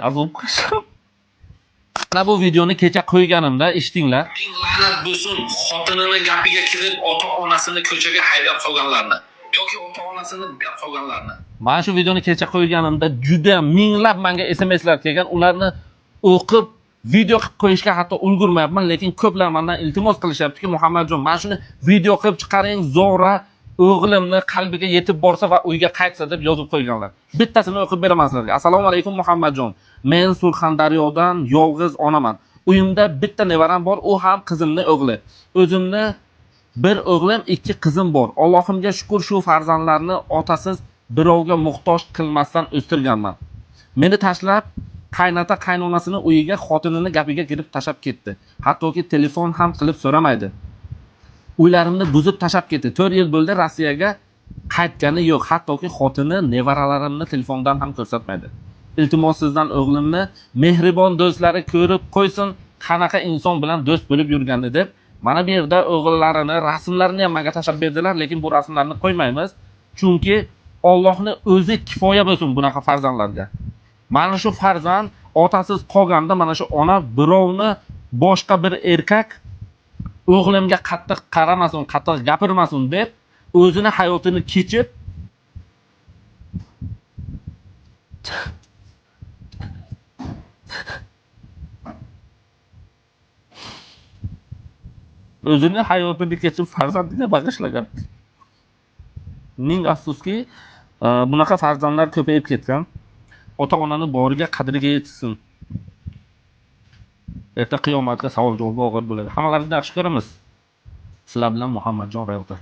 azob qilsam. Mana bu videoni kecha qo'yganimda eshitdinglar. La'nat bo'lsin xotinini gapiga kirib ota-onasini ko'chaga haydab qolganlarni yoki ota-onasini gap qolganlarni. Mana shu videoni kecha qo'yganimda juda minglab menga SMSlar kelgan. Ularni o'qib video qilib qo'yishga hatto ulgurmayapman, lekin ko'plar mendan iltimos qilishyaptiki, Muhammadjon, mana shuni video qilib chiqaring, Zora o'g'limni qalbiga yetib borsa va uyga qaytsa deb yozib qo'yganlar. Bittasini o'qib beraman sizlarga. Assalomu alaykum Muhammadjon. Men Surxondaryodan yolg'iz onaman. Uyimda bitta nevaram bor, u ham qizimning o'g'li. O'zimni bir o'g'lim, ikki qizim bor. Allohimga shukr, shu farzandlarni otasiz birovga muhtoj qilmasdan o'stirganman. Meni tashlab qaynota qaynonasini uyiga xotinini gapiga kirib tashab ketdi. Hattoki telefon ham qilib so'ramaydi. Uylarimni buzib tashab ketdi. 4 yil bo'ldi Rossiyaga qaytgani yo'q. Hattoki xotini nevaralarimni telefondan ham ko'rsatmaydi. Iltimos sizdan o'g'limni mehribon do'stlari ko'rib qo'ysin, qanaqa inson bilan do'st bo'lib yurganini deb. Mana bu yerda o'g'illarini rasmlarini ham menga tashab berdilar, lekin bu rasmlarni qo'ymaymiz. Chunki Allohning o'zi kifoya bo'lsin bunaqa farzandlarga. Mana shu farzand otasiz qolganda mana shu ona birovni boshqa bir erkak o'g'limga qattiq qaramasin, qattiq gapirmasin deb o'zini hayotini kechib farzandiga bag'ishlagan. Ming afsuski, bunaqa farzandlar ko'payib ketgan. Ota-onani boriga qadriga yetsin. Erta qiyomatda savol javobi og'ir bo'ladi. Hammalaringizni yaxshi ko'ramiz. Sizlar bilan Muhammadjon Realtor.